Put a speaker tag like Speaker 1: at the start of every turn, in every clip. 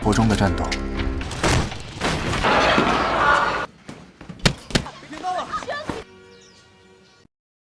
Speaker 1: 国中的战斗。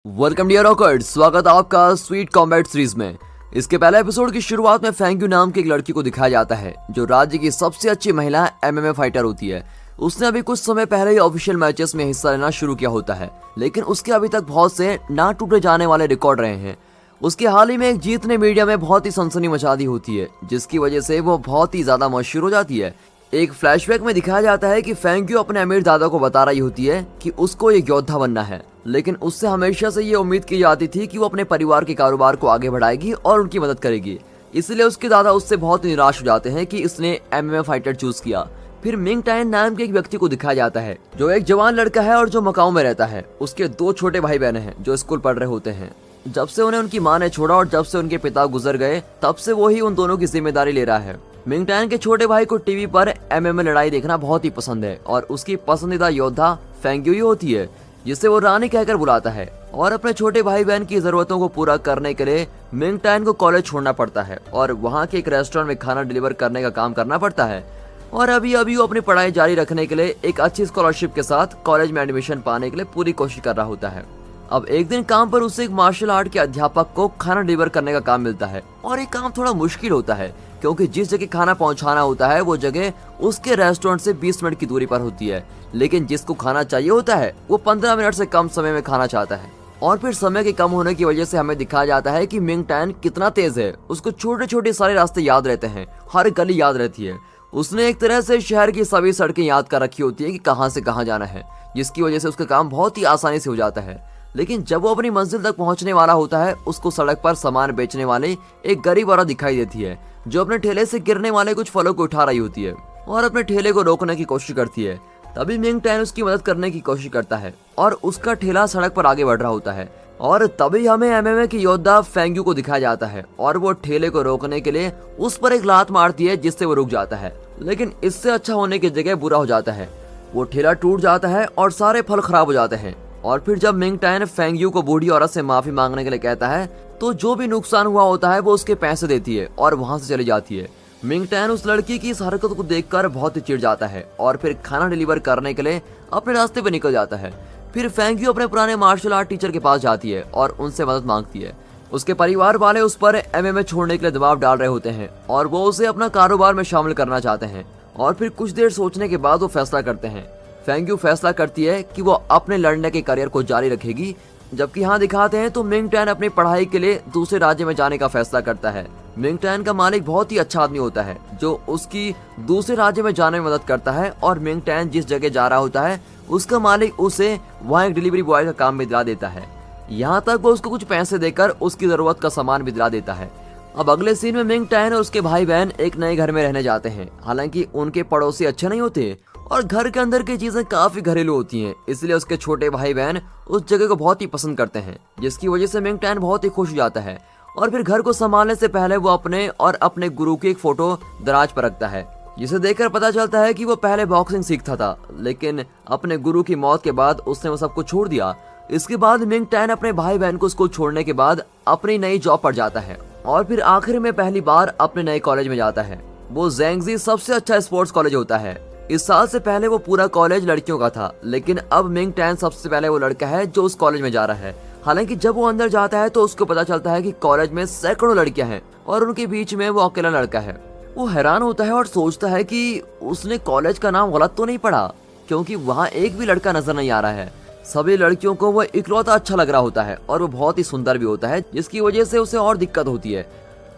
Speaker 2: welcome dear रॉकर्ड, स्वागत है आपका स्वीट कॉम्बैट सीरीज में। इसके पहले एपिसोड की शुरुआत में फेंग्यू नाम की एक लड़की को दिखाया जाता है जो राज्य की सबसे अच्छी महिला एमएमए फाइटर होती है। उसने अभी कुछ समय पहले ही ऑफिशियल मैचेस में हिस्सा लेना शुरू किया होता है, लेकिन उसके अभी तक बहुत से ना टूटे जाने वाले रिकॉर्ड रहे हैं। उसके हाल ही में एक जीत ने मीडिया में बहुत ही सनसनी मचा दी होती है, जिसकी वजह से वो बहुत ही ज्यादा मशहूर हो जाती है। एक फ्लैशबैक में दिखाया जाता है कि फेंग्यू अपने अमीर दादा को बता रही होती है कि उसको एक योद्धा बनना है, लेकिन उससे हमेशा से ये उम्मीद की जाती थी कि वो अपने परिवार के कारोबार को आगे बढ़ाएगी और उनकी मदद करेगी। इसलिए उसके दादा उससे बहुत निराश हो जाते हैं कि इसने एमएमए फाइटर चूज किया। फिर मिंग टायन नाम के एक व्यक्ति को दिखाया जाता है जो एक जवान लड़का है और जो मकाऊ में रहता है। उसके 2 छोटे भाई बहन हैं जो स्कूल पढ़ रहे होते हैं। जब से उन्हें उनकी माँ ने छोड़ा और जब से उनके पिता गुजर गए, तब से वो ही उन दोनों की जिम्मेदारी ले रहा है। मिंग टायन के छोटे भाई को टीवी पर एमएमए लड़ाई देखना बहुत ही पसंद है और उसकी पसंदीदा योद्धा फेंग्यू ही होती है, जिसे वो रानी कहकर बुलाता है। और अपने छोटे भाई बहन की जरूरतों को पूरा करने के लिए मिंग टायन को कॉलेज छोड़ना पड़ता है और वहाँ के एक रेस्टोरेंट में खाना डिलीवर करने का काम करना पड़ता है। और अभी वो अपनी पढ़ाई जारी रखने के लिए एक अच्छी स्कॉलरशिप के साथ कॉलेज में एडमिशन पाने के लिए पूरी कोशिश कर रहा होता है। अब एक दिन काम पर उसे एक मार्शल आर्ट के अध्यापक को खाना डिलीवर करने का काम मिलता है और ये काम थोड़ा मुश्किल होता है क्योंकि जिस जगह खाना पहुंचाना होता है वो जगह उसके रेस्टोरेंट से 20 मिनट की दूरी पर होती है, लेकिन जिसको खाना चाहिए होता है वो 15 मिनट से कम समय में खाना चाहता है। और फिर समय के कम होने की वजह से हमें दिखाया जाता है कि मिंग टायन कितना तेज है। उसको छोटे छोटे सारे रास्ते याद रहते हैं, हर गली याद रहती है। उसने एक तरह से शहर की सभी सड़कें याद कर रखी होती है कि कहाँ से कहाँ जाना है, जिसकी वजह से उसका काम बहुत ही आसानी से हो जाता है। लेकिन जब वो अपनी मंजिल तक पहुंचने वाला होता है, उसको सड़क पर सामान बेचने वाले एक गरीब औरत दिखाई देती है जो अपने ठेले से गिरने वाले कुछ फलों को उठा रही होती है और अपने ठेले को रोकने की कोशिश करती है। तभी मिंग टायन उसकी मदद करने की कोशिश करता है और उसका ठेला सड़क पर आगे बढ़ रहा होता है। और तभी हमें एमएमए की योद्धा फेंग्यू को दिखाया जाता है और वो ठेले को रोकने के लिए उस पर एक लात मारती है जिससे वो रुक जाता है, लेकिन इससे अच्छा होने की जगह बुरा हो जाता है। वो ठेला टूट जाता है और सारे फल खराब हो जाते हैं। और फिर जब मिंग टायन फेंग्यू को बूढ़ी औरत से माफी मांगने के लिए कहता है तो जो भी नुकसान हुआ होता है वो उसके पैसे देती है और वहां से चली जाती है। मिंग टायन उस लड़की की इस हरकत को देखकर बहुत ही चिढ़ जाता है और फिर खाना डिलीवर करने के लिए अपने रास्ते पे निकल जाता है। फिर फेंग्यू अपने पुराने मार्शल आर्ट टीचर के पास जाती है और उनसे मदद मांगती है। उसके परिवार वाले उस पर एमएमए छोड़ने के लिए दबाव डाल रहे होते हैं और वो उसे अपना कारोबार में शामिल करना चाहते हैं। और फिर कुछ देर सोचने के बाद वो फैसला करते हैं। फेंग्यू फैसला करती है कि वो अपने लड़ने के करियर को जारी रखेगी, जबकि यहाँ दिखाते हैं तो मिंग टायन अपनी पढ़ाई के लिए दूसरे राज्य में जाने का फैसला करता है। मिंग टायन का मालिक बहुत ही अच्छा आदमी होता है जो उसकी दूसरे राज्य में जाने में मदद करता है और मिंग टायन जिस जगह जा रहा होता है उसका मालिक उसे वहाँ एक डिलीवरी बॉय का काम भी दिला देता है। यहाँ तक वो उसको कुछ पैसे देकर उसकी जरूरत का सामान भी दिला देता है। अब अगले सीन में मिंग टायन और उसके भाई बहन एक नए घर में रहने जाते हैं। हालांकि उनके पड़ोसी अच्छे नहीं होते और घर के अंदर की चीजें काफी घरेलू होती हैं, इसलिए उसके छोटे भाई बहन उस जगह को बहुत ही पसंद करते हैं, जिसकी वजह से मिंग टायन बहुत ही खुश हो जाता है। और फिर घर को संभालने से पहले वो अपने और अपने गुरु की एक फोटो दराज पर रखता है, जिसे देखकर पता चलता है कि वो पहले बॉक्सिंग सीखता था, लेकिन अपने गुरु की मौत के बाद उसने वो सब कुछ छोड़ दिया। इसके बाद मिंग टायन अपने भाई बहन को स्कूल छोड़ने के बाद अपनी नई जॉब पर जाता है और फिर आखिर में पहली बार अपने नए कॉलेज में जाता है। वो ज़ेंगजी सबसे अच्छा स्पोर्ट्स कॉलेज होता है। इस साल से पहले वो पूरा कॉलेज लड़कियों का था, लेकिन अब मिंग टायन सबसे पहले वो लड़का है जो उस कॉलेज में जा रहा है। हालांकि जब वो अंदर जाता है तो उसको पता चलता है कि कॉलेज में सैकड़ों लड़कियां हैं और उनके बीच में वो अकेला लड़का है। वो हैरान होता है और सोचता है कि उसने कॉलेज का नाम गलत तो नहीं पढ़ा, क्योंकि वहाँ एक भी लड़का नजर नहीं आ रहा है। सभी लड़कियों को वो इकलौता अच्छा लग रहा होता है और वो बहुत ही सुंदर भी होता है, जिसकी वजह से उसे और दिक्कत होती है।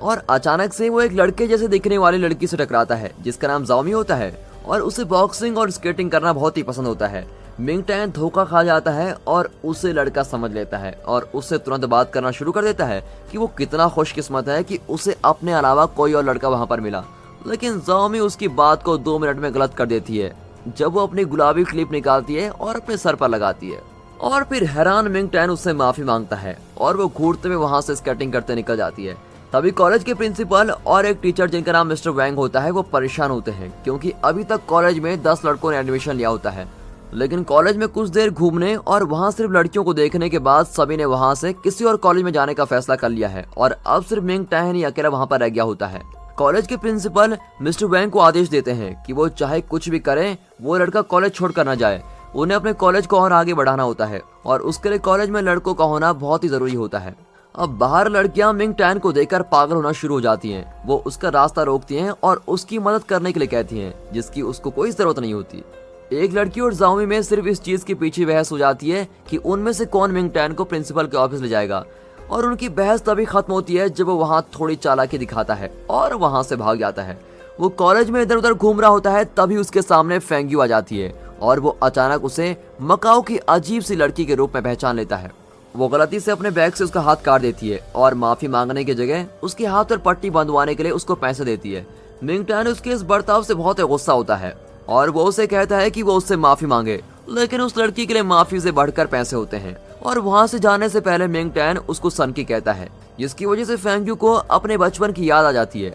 Speaker 2: और अचानक से वो एक लड़के जैसे दिखने वाली लड़की से टकराता है जिसका नाम जाओमी होता है और उसे बॉक्सिंग और स्केटिंग करना बहुत ही पसंद होता है। मिंग टायन धोखा खा जाता है और उसे लड़का समझ लेता है और उससे तुरंत बात करना शुरू कर देता है कि वो कितना खुशकिस्मत है कि उसे अपने अलावा कोई और लड़का वहाँ पर मिला। लेकिन जाओमी उसकी बात को 2 मिनट में गलत कर देती है जब वो अपनी गुलाबी क्लिप निकालती है और अपने सर पर लगाती है। और फिर हैरान मिंग टायन उससे माफी मांगता है और वो घूरते हुए वहाँ से स्केटिंग करते निकल जाती है। तभी कॉलेज के प्रिंसिपल और एक टीचर जिनका नाम मिस्टर वैंग होता है वो परेशान होते हैं, क्योंकि अभी तक कॉलेज में 10 लड़कों ने एडमिशन लिया होता है। लेकिन कॉलेज में कुछ देर घूमने और वहाँ सिर्फ लड़कियों को देखने के बाद सभी ने वहाँ से किसी और कॉलेज में जाने का फैसला कर लिया है और अब सिर्फ मिंग टायन ही अकेला वहाँ पर रह गया होता है। कॉलेज के प्रिंसिपल मिस्टर वैंग को आदेश देते हैं कि वो चाहे कुछ भी करें, वो लड़का कॉलेज छोड़कर न जाए। उन्हें अपने कॉलेज को और आगे बढ़ाना होता है और उसके लिए कॉलेज में लड़कों का होना बहुत ही जरूरी होता है। अब बाहर लड़कियां मिंग टैन को देखकर पागल होना शुरू हो जाती हैं। वो उसका रास्ता रोकती हैं और उसकी मदद करने के लिए कहती हैं, जिसकी उसको कोई जरूरत नहीं होती। एक लड़की और जाओमी में सिर्फ इस चीज के पीछे बहस हो जाती है कि उनमें से कौन मिंग टैन को प्रिंसिपल के ऑफिस ले जाएगा, और उनकी बहस तभी खत्म होती है जब वो वहाँ थोड़ी चालाकी दिखाता है और वहाँ से भाग जाता है। वो कॉलेज में इधर उधर घूम रहा होता है, तभी उसके सामने फेंग्यू आ जाती है और वो अचानक उसे मकाओ की अजीब सी लड़की के रूप में पहचान लेता है। वो गलती से अपने बैग से उसका हाथ काट देती है और माफी मांगने की जगह उसके हाथ पर पट्टी बंधवाने के लिए उसको पैसे देती है। मिंग टैन उसके इस बर्ताव से बहुत गुस्सा होता है और वो उसे कहता है कि वो उससे माफी मांगे, लेकिन उस लड़की के लिए माफी से बढ़कर पैसे होते हैं। और वहाँ से जाने से पहले मिंग टैन उसको सनकी कहता है, जिसकी वजह से फेंग्यू को अपने बचपन की याद आ जाती है।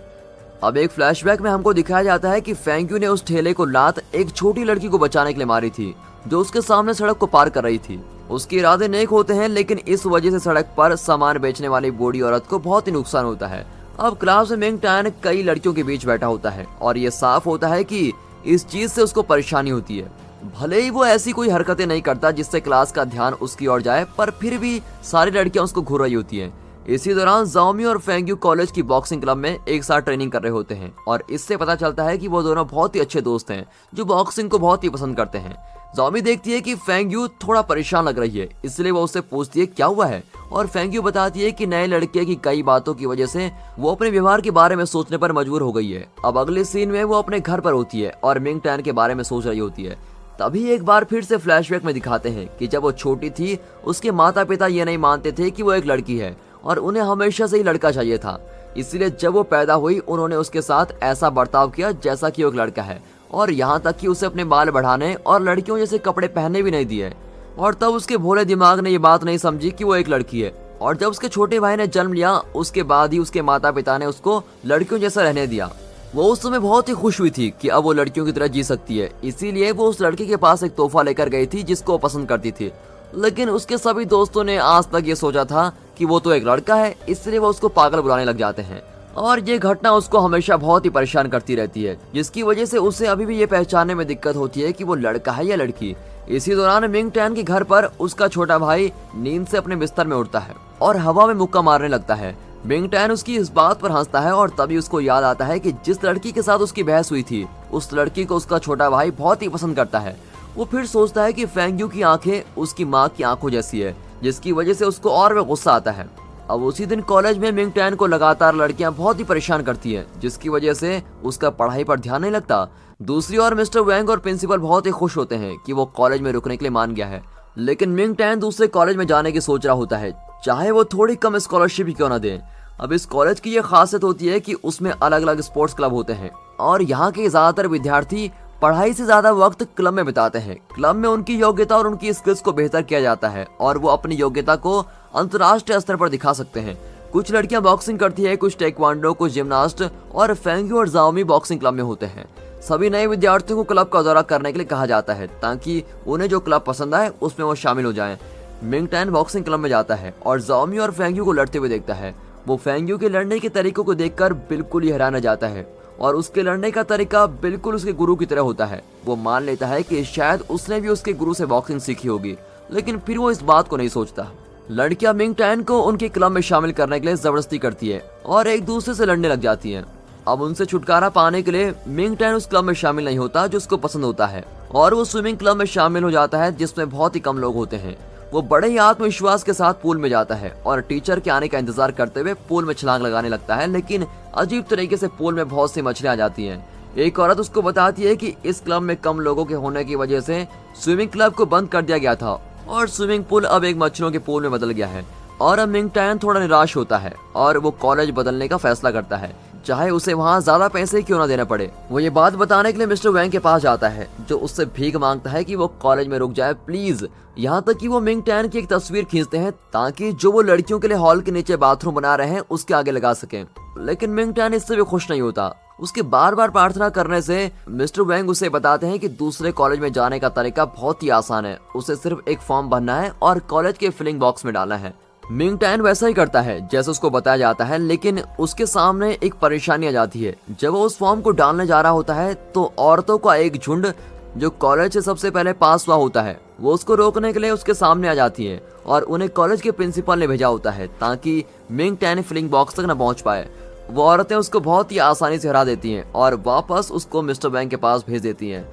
Speaker 2: अब एक फ्लैशबैक में हमको दिखाया जाता है कि फेंग्यू ने उस ठेले को लात एक छोटी लड़की को बचाने के लिए मारी थी, जो उसके सामने सड़क को पार कर रही थी। उसके इरादे नेक होते हैं, लेकिन इस वजह से सड़क पर सामान बेचने वाली बूढ़ी औरत को बहुत ही नुकसान होता है। अब क्लास में मिंग टैन कई लड़कियों के बीच बैठा होता है और ये साफ होता है कि इस चीज से उसको परेशानी होती है। भले ही वो ऐसी कोई हरकतें नहीं करता जिससे क्लास का ध्यान उसकी ओर जाए, पर फिर भी सारी लड़कियां उसको घूर रही होती हैं। इसी दौरान जाओमी और फेंग्यू कॉलेज की बॉक्सिंग क्लब में एक साथ ट्रेनिंग कर रहे होते हैं और इससे पता चलता है कि वो दोनों बहुत ही अच्छे दोस्त हैं जो बॉक्सिंग को बहुत ही पसंद करते हैं। जाओमी देखती है कि फेंग्यू थोड़ा परेशान लग रही है, इसलिए वो उससे पूछती है क्या हुआ है, और फेंग्यू बताती है कि नए लड़के की कई बातों की वजह से वो अपने व्यवहार के बारे में सोचने पर मजबूर हो गई है। अब अगले सीन में वो अपने घर पर होती है और मिंग टैन के बारे में सोच रही होती है। तभी एक बार फिर से फ्लैशबैक में दिखाते हैं कि जब वो छोटी थी उसके माता पिता ये नहीं मानते थे कि वो एक लड़की है और उन्हें हमेशा से ही लड़का चाहिए था। इसलिए जब वो पैदा हुई उन्होंने उसके साथ ऐसा बर्ताव किया जैसा कि वो एक लड़का है, और यहाँ तक कि उसे अपने बाल बढ़ाने और लड़कियों जैसे कपड़े पहनने भी नहीं दिए। और तब उसके भोले दिमाग ने ये बात नहीं समझी कि वो एक लड़की है, और जब उसके छोटे भाई ने जन्म लिया उसके बाद ही उसके माता पिता ने उसको लड़कियों जैसा रहने दिया। वो उस समय बहुत ही खुश हुई थी कि अब वो लड़कियों की तरह जी सकती है, इसीलिए वो उस लड़के के पास एक तोहफा लेकर गई थी जिसको वो पसंद करती थी। लेकिन उसके सभी दोस्तों ने आज तक ये सोचा था कि वो तो एक लड़का है, इसलिए वो उसको पागल बुलाने लग जाते हैं। और ये घटना उसको हमेशा बहुत ही परेशान करती रहती है, जिसकी वजह से उसे अभी भी ये पहचानने में दिक्कत होती है कि वो लड़का है या लड़की। इसी दौरान मिंग टैन के घर पर उसका छोटा भाई नींद से अपने बिस्तर में उठता है और हवा में मुक्का मारने लगता है। मिंग टैन उसकी इस बात पर हंसता है और तभी उसको याद आता है कि जिस लड़की के साथ उसकी बहस हुई थी उस लड़की को उसका छोटा भाई बहुत ही पसंद करता है। वो फिर सोचता है कि फेंग्यू की आंखें उसकी माँ की आंखों जैसी है, जिसकी वजह से उसको और भी गुस्सा आता है। अब उसी दिन कॉलेज में मिंग टैन को लगातार लड़कियां बहुत ही परेशान करती हैं, जिसकी वजह से उसका पढ़ाई पर ध्यान नहीं लगता। दूसरी ओर मिस्टर वैंग और प्रिंसिपल बहुत ही खुश होते हैं कि वो कॉलेज में रुकने के लिए मान गया है, लेकिन मिंग टैन दूसरे कॉलेज में जाने की सोच रहा होता है, चाहे वो थोड़ी कम स्कॉलरशिप ही क्यों ना दे। अब इस कॉलेज की ये खासियत होती है कि उसमें अलग अलग स्पोर्ट्स क्लब होते हैं और यहाँ के ज्यादातर विद्यार्थी पढ़ाई से ज्यादा वक्त क्लब में बिताते हैं। क्लब में उनकी योग्यता और उनकी स्किल्स को बेहतर किया जाता है और वो अपनी योग्यता को अंतर्राष्ट्रीय स्तर पर दिखा सकते हैं। कुछ लड़कियां बॉक्सिंग करती है, कुछ टेक्वांडो, कुछ जिम्नास्ट, और फेंग्यू और जाओमी बॉक्सिंग क्लब में होते हैं। सभी नए विद्यार्थियों को क्लब का दौरा करने के लिए कहा जाता है ताकि उन्हें जो क्लब पसंद आए उसमें वो शामिल हो जाएं। मिंग टैन बॉक्सिंग क्लब में जाता है और जाओमी और फेंग्यू को लड़ते हुए देखता है। वो फेंग्यू के लड़ने के तरीकों को देखकर बिल्कुल ही हैरान रह जाता है और उसके लड़ने का तरीका बिल्कुल उसके गुरु की तरह होता है। वो मान लेता है कि शायद उसने भी उसके गुरु से बॉक्सिंग सीखी होगी, लेकिन फिर वो इस बात को नहीं सोचता। लड़कियां मिंग टैन को उनके क्लब में शामिल करने के लिए जबरदस्ती करती है और एक दूसरे से लड़ने लग जाती हैं। अब उनसे छुटकारा पाने के लिए मिंग टैन उस क्लब में शामिल नहीं होता जो उसको पसंद होता है और वो स्विमिंग क्लब में शामिल हो जाता है जिसमें बहुत ही कम लोग होते हैं। वो बड़े ही आत्मविश्वास के साथ पूल में जाता है और टीचर के आने का इंतजार करते हुए पूल में छलांग लगाने लगता है, लेकिन अजीब तरीके से पूल में बहुत सी मछलियां आ जाती हैं। एक औरत उसको बताती है कि इस क्लब में कम लोगों के होने की वजह से स्विमिंग क्लब को बंद कर दिया गया था और स्विमिंग पूल अब एक मछलियों के पूल में बदल गया है। और अब मिंग टैन थोड़ा निराश होता है और वो कॉलेज बदलने का फैसला करता है, चाहे उसे वहाँ ज्यादा पैसे क्यों ना देने पड़े। वो ये बात बताने के लिए मिस्टर वैंग के पास जाता है, जो उससे भीख मांगता है कि वो कॉलेज में रुक जाए प्लीज। यहाँ तक कि वो मिंग टैन की एक तस्वीर खींचते हैं ताकि जो वो लड़कियों के लिए हॉल के नीचे बाथरूम बना रहे हैं उसके आगे लगा सकें, लेकिन मिंग टैन इससे भी खुश नहीं होता। उसके बार बार प्रार्थना करने से मिस्टर वैंग उसे बताते हैं कि दूसरे कॉलेज में जाने का तरीका बहुत ही आसान है। उसे सिर्फ एक फॉर्म भरना है और कॉलेज के फिलिंग बॉक्स में डालना है। मिंग टैन वैसा ही करता है जैसे उसको बताया जाता है, लेकिन उसके सामने एक परेशानी आ जाती है। जब वो उस फॉर्म को डालने जा रहा होता है तो औरतों का एक झुंड जो कॉलेज से सबसे पहले पास हुआ होता है वो उसको रोकने के लिए उसके सामने आ जाती है और उन्हें कॉलेज के प्रिंसिपल ने भेजा होता है ताकि मिंग टैन फिलिंग बॉक्स तक न पहुंच पाए। वो औरतें उसको बहुत ही आसानी से हरा देती हैं और वापस उसको मिस्टर बैंक के पास भेज देती हैं।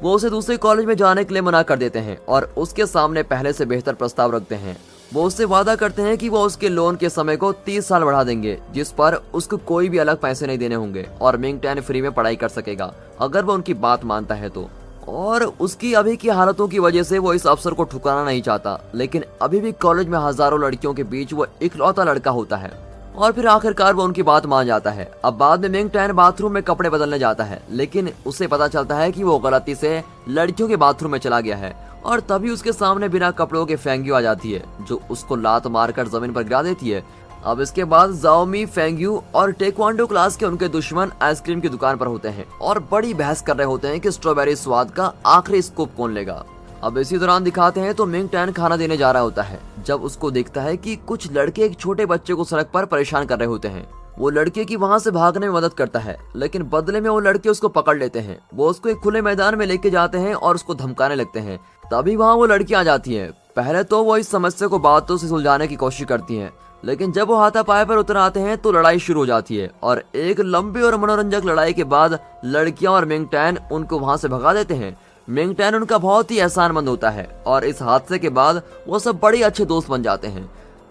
Speaker 2: वो उसे दूसरे कॉलेज में जाने के लिए मना कर देते हैं और उसके सामने पहले से बेहतर प्रस्ताव रखते हैं। वो उससे वादा करते हैं कि वो उसके लोन के समय को 30 साल बढ़ा देंगे, जिस पर उसको कोई भी अलग पैसे नहीं देने होंगे और मिंग टैन फ्री में पढ़ाई कर सकेगा अगर वो उनकी बात मानता है तो। और उसकी अभी की हालतों की वजह से वो इस अवसर को ठुकराना नहीं चाहता, लेकिन अभी भी कॉलेज में हजारों लड़कियों के बीच वो इकलौता लड़का होता है और फिर आखिरकार वो उनकी बात मान जाता है। अब बाद में मिंग टैन बाथरूम में कपड़े बदलने जाता है, लेकिन उसे पता चलता है कि वो गलती से लड़कियों के बाथरूम में चला गया है और तभी उसके सामने बिना कपड़ों के फेंग्यू आ जाती है जो उसको लात मारकर जमीन पर गिरा देती है। अब इसके बाद जाओमी, फेंग्यू और टेक्वांडो क्लास के उनके दुश्मन आइसक्रीम की दुकान पर होते हैं और बड़ी बहस कर रहे होते हैं कि स्ट्रॉबेरी स्वाद का आखिरी स्कूप कौन लेगा। अब इसी दौरान दिखाते हैं तो मिंग टैन खाना देने जा रहा होता है जब उसको देखता है कि कुछ लड़के एक छोटे बच्चे को सड़क पर परेशान कर रहे होते हैं। वो लड़के की वहाँ से भागने में मदद करता है, लेकिन बदले में वो लड़के उसको पकड़ लेते हैं। वो उसको एक खुले मैदान में लेके जाते हैं और उसको धमकाने लगते हैं। तभी वहाँ वो लड़की आ जाती है। पहले तो वो इस समस्या को बातों से सुलझाने की कोशिश करती हैं, लेकिन जब वो हाथापाई पर उतर आते हैं तो लड़ाई शुरू हो जाती है और एक लंबी और मनोरंजक लड़ाई के बाद लड़कियां और मिंग टैन उनको वहां से भगा देते हैं। मिंग टैन उनका बहुत ही एहसानमंद होता है और इस हादसे के बाद वो सब बड़े अच्छे दोस्त बन जाते हैं।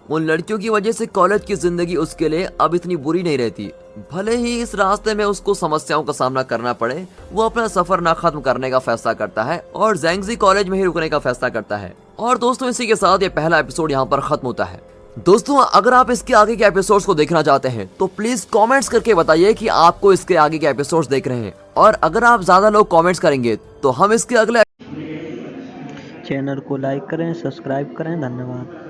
Speaker 2: उन लड़कियों की वजह से कॉलेज की जिंदगी उसके लिए अब इतनी बुरी नहीं रहती। भले ही इस रास्ते में उसको समस्याओं का सामना करना पड़े, वो अपना सफर ना खत्म करने का फैसला करता है और ज़ैंगजी कॉलेज में ही रुकने का फैसला करता है। और दोस्तों, इसी के साथ ये पहला एपिसोड यहाँ पर खत्म होता है। दोस्तों, अगर आप इसके आगे के एपिसोड्स को देखना चाहते हैं तो प्लीज कमेंट्स करके बताइए कि आपको इसके आगे के एपिसोड्स देख रहे हैं, और अगर आप ज्यादा लोग कमेंट्स करेंगे तो हम इसके अगले
Speaker 1: चैनल को लाइक करें, सब्सक्राइब करें। धन्यवाद।